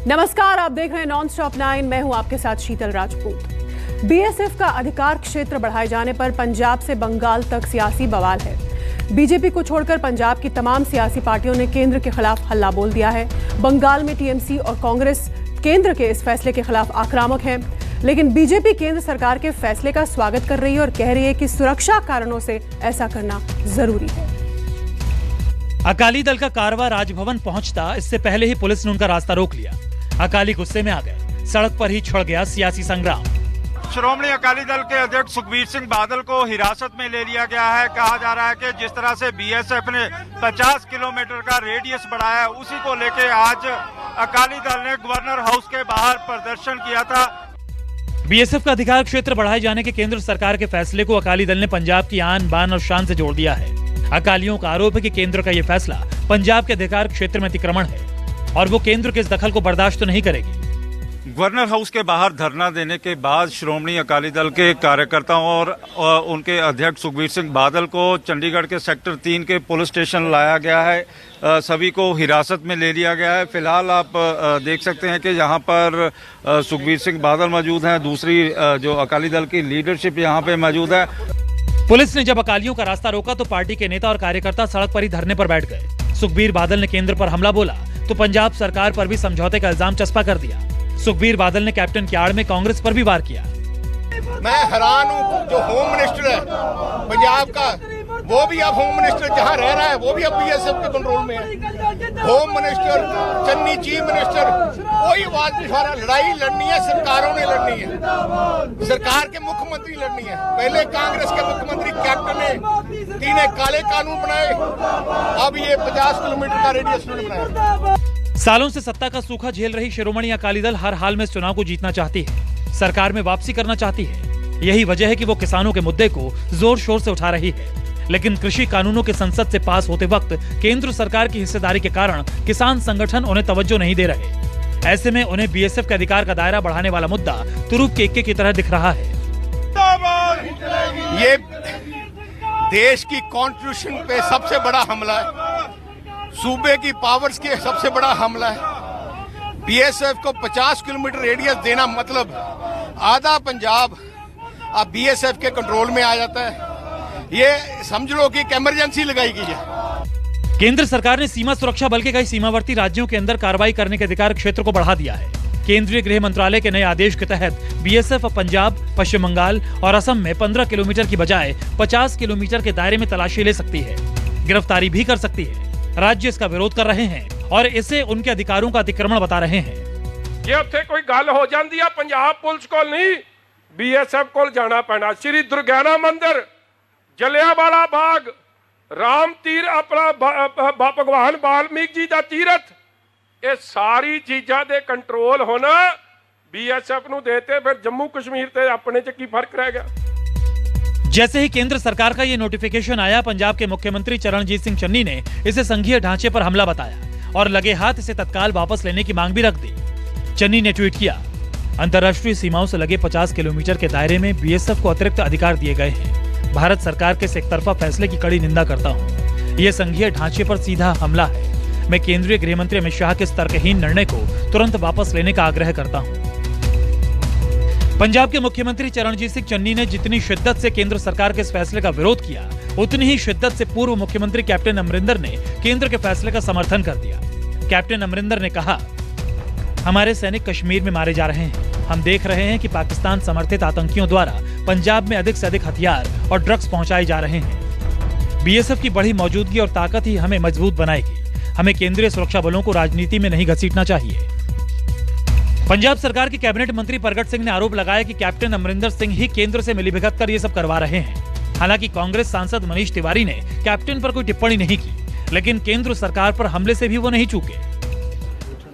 नमस्कार, आप देख रहे हैं नॉन स्टॉप 9। मैं हूं आपके साथ शीतल राजपूत। बीएसएफ का अधिकार क्षेत्र बढ़ाए जाने पर पंजाब से बंगाल तक सियासी बवाल है। बीजेपी को छोड़कर पंजाब की तमाम सियासी पार्टियों ने केंद्र के खिलाफ हल्ला बोल दिया है। बंगाल में टीएमसी और कांग्रेस केंद्र के इस फैसले के खिलाफ आक्रामक है, लेकिन बीजेपी केंद्र सरकार के फैसले का स्वागत कर रही है और कह रही है कि सुरक्षा कारणों से ऐसा करना जरूरी है। अकाली दल का कारवां राजभवन पहुंचता इससे पहले ही पुलिस ने उनका रास्ता रोक लिया। अकाली गुस्से में आ गए, सड़क पर ही छिड़ गया सियासी संग्राम। श्रोमणी अकाली दल के अध्यक्ष सुखबीर सिंह बादल को हिरासत में ले लिया गया है। कहा जा रहा है कि जिस तरह से बीएसएफ ने 50 किलोमीटर का रेडियस बढ़ाया है, उसी को लेके आज अकाली दल ने गवर्नर हाउस के बाहर प्रदर्शन किया था। बीएसएफ का अधिकार क्षेत्र बढ़ाए जाने के केंद्र सरकार के फैसले को अकाली दल ने पंजाब की आन बान और शान से जोड़ दिया है। अकालियों का आरोप है कि केंद्र का ये फैसला पंजाब के अधिकार क्षेत्र में अतिक्रमण है और वो केंद्र के इस दखल को बर्दाश्त नहीं करेगी। गवर्नर हाउस के बाहर धरना देने के बाद श्रोमणी अकाली दल के कार्यकर्ताओं और उनके अध्यक्ष सुखबीर सिंह बादल को चंडीगढ़ के सेक्टर 3 के पुलिस स्टेशन लाया गया है। सभी को हिरासत में ले लिया गया है। फिलहाल आप देख सकते हैं कि यहाँ पर सुखबीर सिंह बादल मौजूद हैं, दूसरी जो अकाली दल की लीडरशिप यहाँ पे मौजूद है। पुलिस ने जब अकालियों का रास्ता रोका तो पार्टी के नेता और कार्यकर्ता सड़क पर ही धरने पर बैठ गए। सुखबीर बादल ने केंद्र पर हमला बोला तो पंजाब सरकार पर भी समझौते का इल्जाम चस्पा कर दिया। सुखबीर बादल ने कैप्टन की आड़ में कांग्रेस पर भी वार किया। मैं हैरान हूँ, जो होम मिनिस्टर है पंजाब का, वो भी अब होम मिनिस्टर जहाँ रह रहा है वो भी अब बीएसएफ के कंट्रोल में है। Home minister Channi chief minister कोई आवाज नहीं उठा रहा। लड़ाई लड़नी है, सरकारों ने लड़नी है, सरकार के मुख्यमंत्री लड़नी है। पहले कांग्रेस के मुख्यमंत्री कैप्टन ने 3 काले कानून बनाए, अब ये 50 किलोमीटर का रेडियस बनाया। सालों से सत्ता का सूखा झेल रही शिरोमणि अकाली दल हर हाल में चुनाव को जीतना चाहती है, सरकार में वापसी करना चाहती है। यही वजह है कि वो किसानों के मुद्दे को जोर शोर से उठा रही है, लेकिन कृषि कानूनों के संसद से पास होते वक्त केंद्र सरकार की हिस्सेदारी के कारण किसान संगठन उन्हें तवज्जो नहीं दे रहे। ऐसे में उन्हें बीएसएफ के अधिकार का दायरा बढ़ाने वाला मुद्दा तुरुप के इक्के की तरह दिख रहा है। ये देश की कॉन्स्टिट्यूशन पे सबसे बड़ा हमला है, सूबे की पावर्स के सबसे बड़ा हमला है। बीएसएफ को 50 किलोमीटर रेडियस देना मतलब आधा पंजाब अब बीएसएफ के कंट्रोल में आ जाता है। ये समझ लो कि एक इमरजेंसी लगाई गई है। केंद्र सरकार ने सीमा सुरक्षा बल के कई सीमावर्ती राज्यों के अंदर कार्रवाई करने के अधिकार क्षेत्र को बढ़ा दिया है। केंद्रीय गृह मंत्रालय के नए आदेश के तहत बीएसएफ पंजाब, पश्चिम बंगाल और असम में 15 किलोमीटर की बजाय 50 किलोमीटर के दायरे में तलाशी ले सकती है, गिरफ्तारी भी कर सकती है। राज्य इसका विरोध कर रहे हैं और इसे उनके अधिकारों का अतिक्रमण बता रहे हैं। ਜੇ ਉੱਥੇ ਕੋਈ ਗੱਲ ਹੋ ਜਾਂਦੀ ਆ ਪੰਜਾਬ ਪੁਲਿਸ ਕੋਲ ਨਹੀਂ, बीएसएफ ਕੋਲ ਜਾਣਾ ਪੈਣਾ। श्री दुर्गाना मंदिर, जलियांवाला बाग, राम तीर, अपना भगवान वाल्मीकि जी का तीरथ, ये सारी चीज़ों के कंट्रोल होना बीएसएफ ਨੂੰ देते, फिर जम्मू कश्मीर ते अपने च की फर्क रह गया। जैसे ही केंद्र सरकार का ये नोटिफिकेशन आया, पंजाब के मुख्यमंत्री चरणजीत सिंह चन्नी ने इसे संघीय ढांचे पर हमला बताया और लगे हाथ इसे तत्काल वापस लेने की मांग भी रख दी। चन्नी ने ट्वीट किया, अंतर्राष्ट्रीय सीमाओं से लगे 50 किलोमीटर के दायरे में बीएसएफ को अतिरिक्त अधिकार दिए गए हैं। भारत सरकार के इस एकतरफा फैसले की कड़ी निंदा करता हूँ। ये संघीय ढांचे पर सीधा हमला है। मैं केंद्रीय गृह मंत्री अमित शाह के इस तर्कहीन निर्णय को तुरंत वापस लेने का आग्रह करता हूँ। पंजाब के मुख्यमंत्री चरणजीत सिंह चन्नी ने जितनी शिद्दत से केंद्र सरकार के इस फैसले का विरोध किया, उतनी ही शिद्दत से पूर्व मुख्यमंत्री कैप्टन अमरिंदर ने केंद्र के फैसले का समर्थन कर दिया। कैप्टन अमरिंदर ने कहा, हमारे सैनिक कश्मीर में मारे जा रहे हैं। हम देख रहे हैं कि पाकिस्तान समर्थित आतंकियों द्वारा पंजाब में अधिक से अधिक हथियार और ड्रग्स पहुंचाए जा रहे हैं। बीएसएफ की बढ़ी मौजूदगी और ताकत ही हमें मजबूत बनाएगी। हमें केंद्रीय सुरक्षा बलों को राजनीति में नहीं घसीटना चाहिए। पंजाब सरकार के कैबिनेट मंत्री प्रगट सिंह ने आरोप लगाया कि कैप्टन अमरिंदर सिंह ही केंद्र से मिलीभगत कर ये सब करवा रहे हैं। हालांकि कांग्रेस सांसद मनीष तिवारी ने कैप्टन पर कोई टिप्पणी नहीं की, लेकिन केंद्र सरकार पर हमले से भी वो नहीं चूके।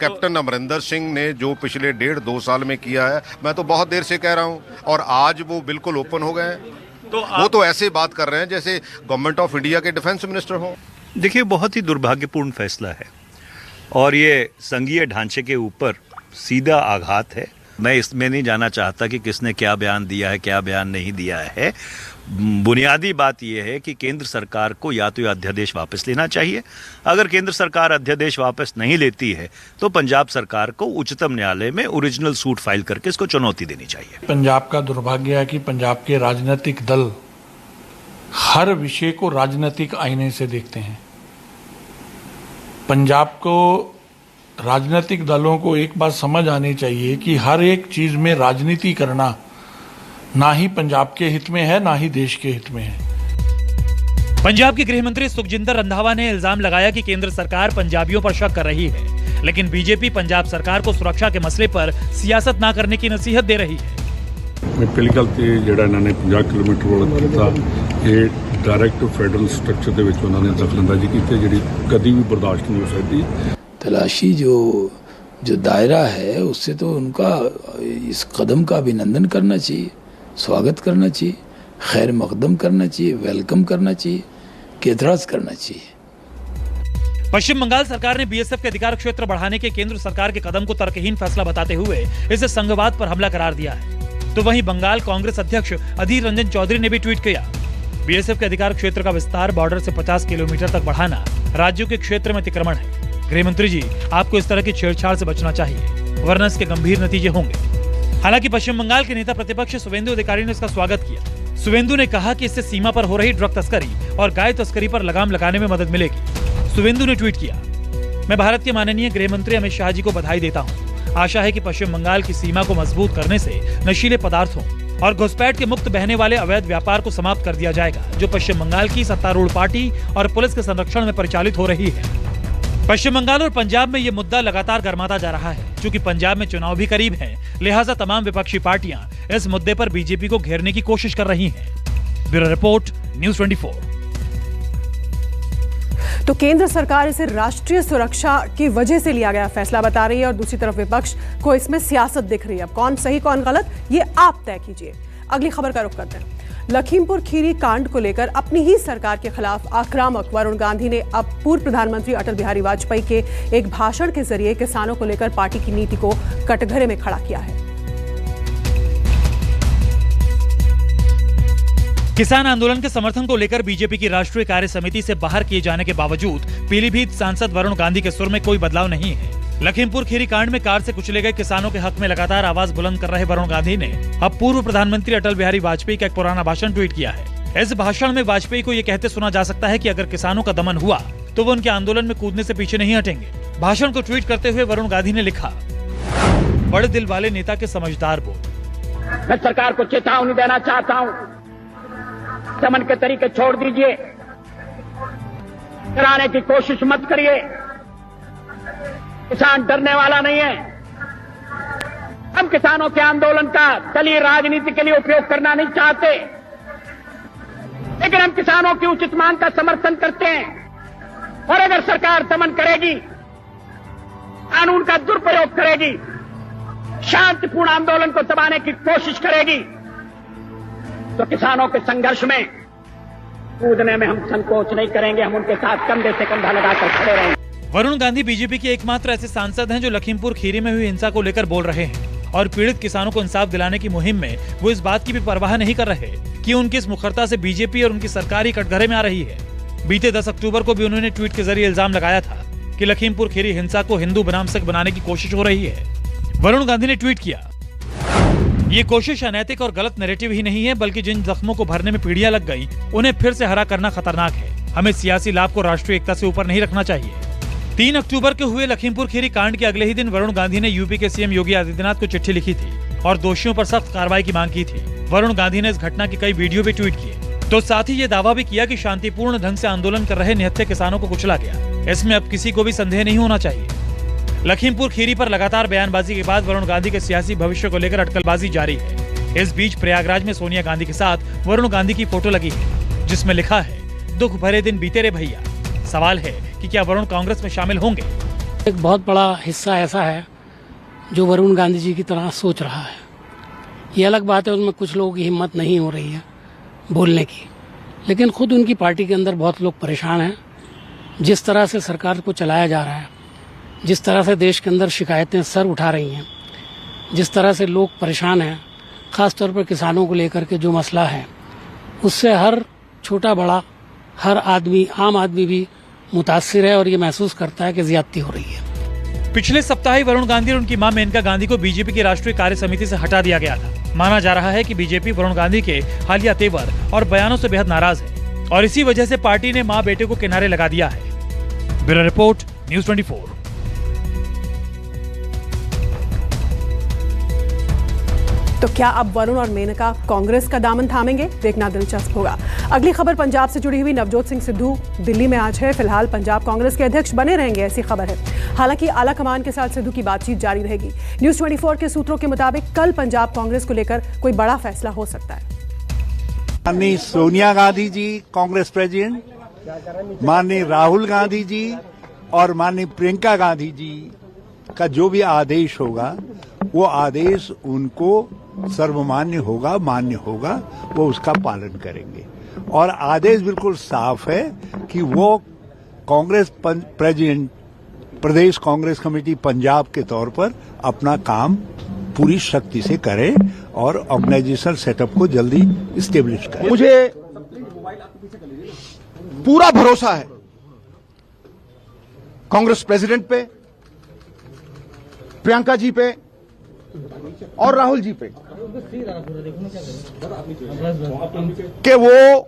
कैप्टन अमरिंदर सिंह ने जो पिछले 1.5-2 साल में किया है, मैं तो बहुत देर से कह रहा हूँ, और आज वो बिल्कुल ओपन हो गए हैं। वो तो ऐसे बात कर रहे हैं जैसे गवर्नमेंट ऑफ इंडिया के डिफेंस मिनिस्टर हो। देखिए, बहुत ही दुर्भाग्यपूर्ण फैसला है और ये संघीय ढांचे के ऊपर सीधा आघात है। मैं इसमें नहीं जाना चाहता कि किसने क्या बयान दिया है, क्या बयान नहीं दिया है। बुनियादी बात यह है कि केंद्र सरकार को या तो यह अध्यादेश वापस लेना चाहिए। अगर केंद्र सरकार अध्यादेश वापस नहीं लेती है तो पंजाब सरकार को उच्चतम न्यायालय में ओरिजिनल सूट फाइल करके इसको चुनौती देनी चाहिए। पंजाब का दुर्भाग्य है कि पंजाब के राजनीतिक दल हर विषय को राजनीतिक आईने से देखते हैं। पंजाब को राजनीतिक दलों को एक बात समझ आनी चाहिए कि हर एक चीज में राजनीति करना ना ही पंजाब के हित में है, ना ही देश के हित में है। पंजाब के गृह मंत्री सुखजिंदर रंधावा ने इल्जाम लगाया कि केंद्र सरकार पंजाबियों पर शक कर रही है, लेकिन बीजेपी पंजाब सरकार को सुरक्षा के मसले पर सियासत ना करने की नसीहत दे रही है। पहली गल तो जिहड़ा इन्होंने 50 किलोमीटर वाला किया, ये डायरैक्ट फैडरल स्ट्रक्चर के विच उन्होंने दखलअंदाजी की, जिहड़ी कभी भी बर्दाश्त नहीं हो सकती। तलाशी जो दायरा है उससे तो उनका इस कदम का अभिनंदन करना चाहिए, स्वागत करना चाहिए, खैर मकदम करना चाहिए, वेलकम करना चाहिए, एतराज करना चाहिए। पश्चिम बंगाल सरकार ने बीएसएफ के अधिकार क्षेत्र बढ़ाने के केंद्र सरकार के कदम को तर्कहीन फैसला बताते हुए इसे संघवाद पर हमला करार दिया है। तो वहीं बंगाल कांग्रेस अध्यक्ष अधीर रंजन चौधरी ने भी ट्वीट किया, बीएसएफ के अधिकार क्षेत्र का विस्तार बॉर्डर से 50 किलोमीटर तक बढ़ाना राज्यों के क्षेत्र में अतिक्रमण है। गृह मंत्री जी, आपको इस तरह की छेड़छाड़ से बचना चाहिए, वरना इसके गंभीर नतीजे होंगे। हालांकि पश्चिम बंगाल के नेता प्रतिपक्ष शुवेंदु अधिकारी ने इसका स्वागत किया। शुवेंदु ने कहा कि इससे सीमा पर हो रही ड्रग तस्करी और गाय तस्करी पर लगाम लगाने में मदद मिलेगी। शुवेंदु ने ट्वीट किया, मैं भारत के माननीय गृह मंत्री अमित शाह जी को बधाई देता हूँ। आशा है कि पश्चिम बंगाल की सीमा को मजबूत करने से नशीले पदार्थों और घुसपैठ के मुक्त बहने वाले अवैध व्यापार को समाप्त कर दिया जाएगा, जो पश्चिम बंगाल की सत्तारूढ़ पार्टी और पुलिस के संरक्षण में परिचालित हो रही है। पश्चिम बंगाल और पंजाब में ये मुद्दा लगातार गर्माता जा रहा है। क्योंकि पंजाब में चुनाव भी करीब है, लिहाजा तमाम विपक्षी पार्टियां इस मुद्दे पर बीजेपी को घेरने की कोशिश कर रही हैं। Bureau report, news 24। तो केंद्र सरकार इसे राष्ट्रीय सुरक्षा की वजह से लिया गया फैसला बता रही है और दूसरी तरफ विपक्ष को इसमें सियासत दिख रही है। अब कौन सही कौन गलत, ये आप तय कीजिए। अगली खबर का रुख करते हैं। लखीमपुर खीरी कांड को लेकर अपनी ही सरकार के खिलाफ आक्रामक वरुण गांधी ने अब पूर्व प्रधानमंत्री अटल बिहारी वाजपेयी के एक भाषण के जरिए किसानों को लेकर पार्टी की नीति को कटघरे में खड़ा किया है। किसान आंदोलन के समर्थन को लेकर बीजेपी की राष्ट्रीय कार्य समिति से बाहर किए जाने के बावजूद पीलीभीत सांसद वरुण गांधी के सुर में कोई बदलाव नहीं है। लखीमपुर खीरी कांड में कार से कुचले गए किसानों के हक में लगातार आवाज बुलंद कर रहे वरुण गांधी ने अब पूर्व प्रधानमंत्री अटल बिहारी वाजपेयी का एक पुराना भाषण ट्वीट किया है। इस भाषण में वाजपेयी को ये कहते सुना जा सकता है कि अगर किसानों का दमन हुआ तो वो उनके आंदोलन में कूदने से पीछे नहीं हटेंगे। भाषण को ट्वीट करते हुए वरुण गांधी ने लिखा, बड़े दिल वाले नेता के समझदार बोल। मैं सरकार को चेतावनी देना चाहता हूँ, दमन के तरीके छोड़ दीजिए, कराने की कोशिश मत करिए। किसान डरने वाला नहीं है। हम किसानों के आंदोलन का दलीय राजनीति के लिए उपयोग करना नहीं चाहते, लेकिन हम किसानों की उचित मांग का समर्थन करते हैं। और अगर सरकार दमन करेगी, कानून का दुरुपयोग करेगी, शांतिपूर्ण आंदोलन को दबाने की कोशिश करेगी, तो किसानों के संघर्ष में कूदने में हम संकोच नहीं करेंगे। हम उनके साथ कंधे से कंधा लगाकर खड़े रहेंगे। वरुण गांधी बीजेपी के एकमात्र ऐसे सांसद हैं जो लखीमपुर खीरी में हुई हिंसा को लेकर बोल रहे हैं और पीड़ित किसानों को इंसाफ दिलाने की मुहिम में वो इस बात की भी परवाह नहीं कर रहे कि उनकी इस मुखरता से बीजेपी और उनकी सरकार ही कटघरे में आ रही है। बीते 10 अक्टूबर को भी उन्होंने ट्वीट के जरिए इल्जाम लगाया था कि लखीमपुर खीरी हिंसा को हिंदू बनाम सिख बनाने की कोशिश हो रही है। वरुण गांधी ने ट्वीट किया, ये कोशिश अनैतिक और गलत नैरेटिव ही नहीं है, बल्कि जिन जख्मों को भरने में पीढ़ियां लग गईं, उन्हें फिर से हरा करना खतरनाक है। हमें सियासी लाभ को राष्ट्रीय एकता से ऊपर नहीं रखना चाहिए। 3 अक्टूबर के हुए लखीमपुर खीरी कांड के अगले ही दिन वरुण गांधी ने यूपी के सीएम योगी आदित्यनाथ को चिट्ठी लिखी थी और दोषियों पर सख्त कार्रवाई की मांग की थी। वरुण गांधी ने इस घटना की कई वीडियो भी ट्वीट किए, तो साथ ही ये दावा भी किया कि शांतिपूर्ण ढंग से आंदोलन कर रहे निहत्थे किसानों को कुचला गया। इसमें अब किसी को भी संदेह नहीं होना चाहिए। लखीमपुर खीरी पर लगातार बयानबाजी के बाद वरुण गांधी के सियासी भविष्य को लेकर अटकलबाजी जारी है। इस बीच प्रयागराज में सोनिया गांधी के साथ वरुण गांधी की फोटो लगी है, जिसमें लिखा है, दुख भरे दिन बीते रे भैया। सवाल है कि क्या वरुण कांग्रेस में शामिल होंगे। एक बहुत बड़ा हिस्सा ऐसा है जो वरुण गांधी जी की तरह सोच रहा है। ये अलग बात है, उसमें कुछ लोगों की हिम्मत नहीं हो रही है बोलने की, लेकिन खुद उनकी पार्टी के अंदर बहुत लोग परेशान हैं। जिस तरह से सरकार को चलाया जा रहा है, जिस तरह से देश के अंदर शिकायतें सर उठा रही हैं, जिस तरह से लोग परेशान हैं, खास तौर पर किसानों को लेकर के जो मसला है उससे हर छोटा बड़ा, हर आदमी, आम आदमी भी मुतासिर है और ये महसूस करता है कि ज्यादती हो रही है। पिछले सप्ताह ही वरुण गांधी और उनकी मां मेनका गांधी को बीजेपी की राष्ट्रीय कार्य समिति से हटा दिया गया था। माना जा रहा है कि बीजेपी वरुण गांधी के हालिया तेवर और बयानों से बेहद नाराज है और इसी वजह से पार्टी ने मां बेटे को किनारे लगा दिया है। Bureau report, news 24। तो क्या अब वरुण और मेनका कांग्रेस का दामन थामेंगे? देखना दिलचस्प होगा। अगली खबर पंजाब से जुड़ी हुई। नवजोत सिंह सिद्धू दिल्ली में आज है। फिलहाल पंजाब कांग्रेस के अध्यक्ष बने रहेंगे, ऐसी खबर है। हालांकि आला कमान के साथ सिद्धू की बातचीत जारी रहेगी। न्यूज़ 24 के सूत्रों के मुताबिक कल पंजाब कांग्रेस को लेकर कोई बड़ा फैसला हो सकता है। माननीय सोनिया गांधी जी कांग्रेस प्रेसिडेंट, माननीय राहुल गांधी जी और माननीय प्रियंका गांधी जी का जो भी आदेश होगा वो आदेश उनको सर्वमान्य होगा, मान्य होगा, वो उसका पालन करेंगे। और आदेश बिल्कुल साफ है कि वो कांग्रेस प्रेसिडेंट, प्रदेश कांग्रेस कमेटी पंजाब के तौर पर अपना काम पूरी शक्ति से करें और ऑर्गेनाइजेशनल सेटअप को जल्दी इस्टेब्लिश करें। मुझे पूरा भरोसा है कांग्रेस प्रेसिडेंट पे, प्रियंका जी पे और राहुल जी पे कि वो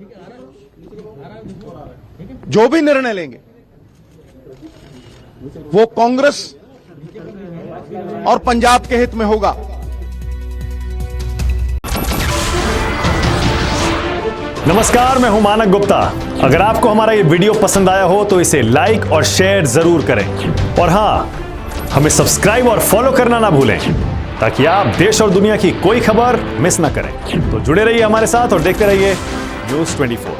जो भी निर्णय लेंगे वो कांग्रेस और पंजाब के हित में होगा। नमस्कार, मैं हूं मानक गुप्ता। अगर आपको हमारा ये वीडियो पसंद आया हो तो इसे लाइक और शेयर जरूर करें और हां, हमें सब्सक्राइब और फॉलो करना ना भूलें ताकि आप देश और दुनिया की कोई खबर मिस ना करें। तो जुड़े रहिए हमारे साथ और देखते रहिए न्यूज़ 24।